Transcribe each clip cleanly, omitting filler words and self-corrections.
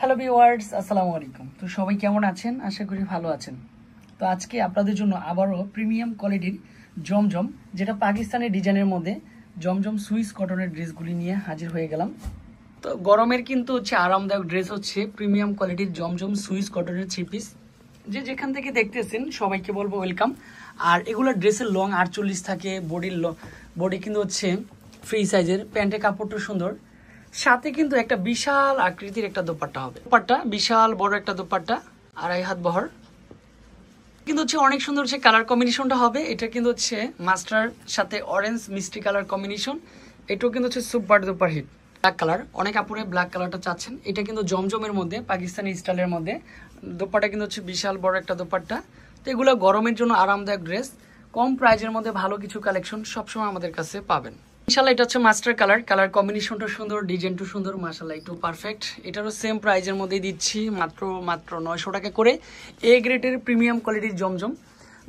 Hello viewers, আসসালামু আলাইকুম। তো সবাই কেমন আছেন? আশা করি ভালো আছেন। তো আজকে আপনাদের জন্য আবারও প্রিমিয়াম কোয়ালিটির জমজম, যেটা পাকিস্তানের ডিজাইনের মধ্যে জমজম সুইস কটনের ড্রেসগুলি নিয়ে হাজির হয়ে গেলাম। তো গরমের কিন্তু আরামদায়ক ড্রেস হচ্ছে প্রিমিয়াম কোয়ালিটির জমজম সুইস কটনের 3 পিস। যে যেখান থেকে দেখতেছেন সবাইকে বলবো ওয়েলকাম। আর এগুলো ড্রেসের লং 48 থাকে, বডি কিন্তু ফ্রি সাইজের, প্যান্টের কাপড়টা সুন্দর, সাথে কিন্তু একটা বিশাল আকৃতির একটা দোপাট্টা হবে। দোপাট্টা বিশাল বড় একটা দোপাট্টা, 2.5 হাত বহর, কিন্তু অনেক সুন্দর কালার কম্বিনেশনটা হবে। এটা কিন্তু মাস্টার সাথে অরেঞ্জ মিষ্টি কালার কম্বিনেশন। এটাও কিন্তু super duper hit. Black colour, অনেক আপুরে ব্ল্যাক কালারটা চাচ্ছেন। এটা কিন্তু জমজমের মধ্যে পাকিস্তানি স্টাইলের মধ্যে দোপাট্টা কিন্তু বিশাল বড় একটা দোপাট্টা। তো এগুলো গরমের জন্য আরামদায়ক ড্রেস, কম প্রাইজের মধ্যে ভালো কিছু কালেকশন সবসময় আমাদের কাছে পাবেন ইনশাআল্লাহ। এটা মাস্টার কালার কম্বিনেশনটা সুন্দর, ডিজাইনটা সুন্দর, মাশাআল্লাহ একটু পারফেক্ট। এটারও সেম প্রাইজের মধ্যেই দিচ্ছি, মাত্র 900 টাকা করে। এ গ্রেডের প্রিমিয়াম কোয়ালিটির জমজম।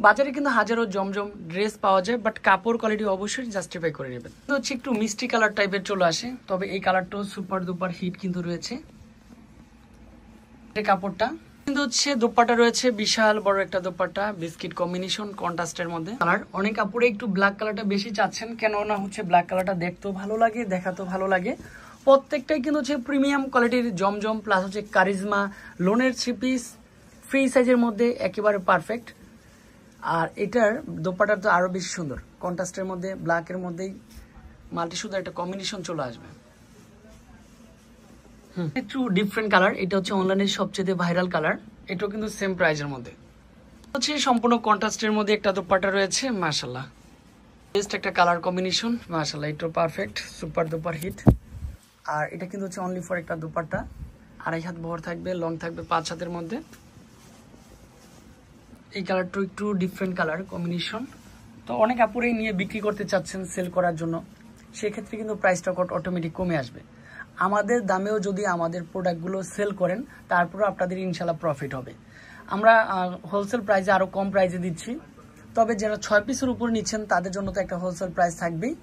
বাজারে কিন্তু হাজারো জমজম ড্রেস পাওয়া যায়, বাট কাপড় কোয়ালিটি অবশ্যই জাস্টিফাই করে নেবেন। তো একটু মিষ্টি কালার টাইপের চলে আসে, তবে এই কালারটাও সুপার দুপার হিট কিন্তু রয়েছে। কাপড়টা কিন্তু দোপাট্টা রয়েছে বিশাল বড় একটা দোপাট্টা, বিস্কিট কম্বিনেশন কন্ট্রাস্টের মধ্যে। কালার অনেক কাপড়ে একটু ব্ল্যাক কালারটা বেশি চাচ্ছেন, কেননা ব্ল্যাক কালারটা দেখতেও ভালো লাগে, দেখাতেও ভালো লাগে। প্রত্যেকটাই কিন্তু প্রিমিয়াম কোয়ালিটির জমজম, প্লাস কারিজমা লোনের 3 পিস ফ্রি সাইজের মধ্যে একেবারে পারফেক্ট। আর এটার দোপাট্টা তো আরো বেশি সুন্দর, কন্ট্রাস্টের মধ্যে ব্ল্যাকের মধ্যেই মাল্টি সুন্দর একটা কম্বিনেশন চলে আসবে। একটু ডিফারেন্ট কালার, এটা অনলাইনের সবচেয়ে ভাইরাল কালার। এটাও কিন্তু সেম প্রাইজের মধ্যে সম্পূর্ণ কন্ট্রাস্টের মধ্যে একটা দোপাট্টা রয়েছে, মাশাআল্লাহ বেস্ট একটা কালার কম্বিনেশন, মাশাআল্লাহ এটাও পারফেক্ট সুপার দুপার হিট। আর এটা কিন্তু অনলি ফর একটা দোপাট্টা, 2.5 হাত বহর থাকবে, লং থাকবে 5 হাতের মধ্যে। এই কালারটা একটু ডিফারেন্ট কালার কম্বিনেশন। তো অনেক আপুরেই নিয়ে বিক্রি করতে চাচ্ছেন সেল করার জন্য, সেক্ষেত্রে কিন্তু প্রাইসটা অটোমেটিক কমে আসবে। আমাদের দামেও যদি আমাদের প্রোডাক্টগুলো সেল করেন, তারপরে আপনাদের ইনশাল্লাহ প্রফিট হবে। আমরা হোলসেল প্রাইসে আরো কম প্রাইসে দিচ্ছি, তবে যারা 6 পিসের উপর নিচ্ছেন তাদের জন্য তো একটা হোলসেল প্রাইস থাকবেই।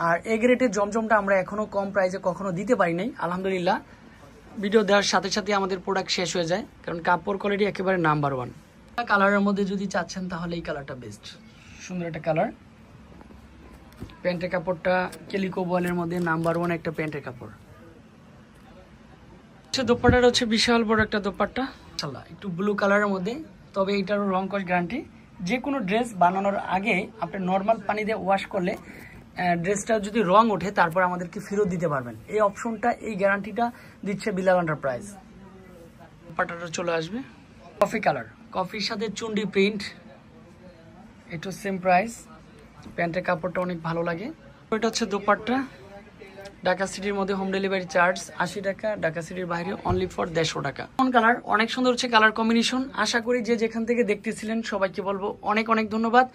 আর এ গ্রেডের জমজমটা আমরা এখনো কম প্রাইসে কখনো দিতে পারি নাই, আলহামদুলিল্লাহ। ভিডিও দেওয়ার সাথে সাথে আমাদের প্রোডাক্ট শেষ হয়ে যায়, কারণ কাপড় কোয়ালিটি একেবারে নাম্বার 1। কালারের মধ্যে যদি চাচ্ছেন তাহলে এই কালারটা বেস্ট, সুন্দর একটা কালার। প্যান্টের কাপড়টা কেলিকো বয়েলের মধ্যে নাম্বার 1 একটা প্যান্টের কাপড়। দোপাট্টাটা বিশাল বড় একটা দোপাট্টা, মাশাআল্লাহ একটু ব্লু কালারের মধ্যে। তবে এটারও রং কস গ্যারান্টি। যে কোনো ড্রেস বানানোর আগে আপনি নর্মাল পানি দিয়ে ওয়াশ করলে ড্রেসটা যদি রং ওঠে তারপর আমাদেরকে ফেরত দিতে পারবেন। এই অপশনটা, এই গ্যারান্টিটা দিচ্ছে বিলাল এন্টারপ্রাইজ। দোপাট্টাটা চলে আসবে কফি কালার, কফির সাথে চুন্ডি প্রিন্ট, এটা সেম প্রাইস। প্যান্টের কাপড়টা অনেক ভালো লাগে। এটা দোপাট্টা। ঢাকা সিটির মধ্যে হোম ডেলিভারি চার্জ 80 টাকা, ঢাকা সিটির বাইরে অনলি ফর 150 টাকা। কালার অনেক সুন্দর কালার কম্বিনেশন। আশা করি যে যেখান থেকে দেখতেছিলেন সবাইকে বলবো অনেক অনেক ধন্যবাদ।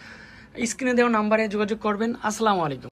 স্ক্রিনে দেওয়া নাম্বারে যোগাযোগ করবেন। আসসালামু আলাইকুম।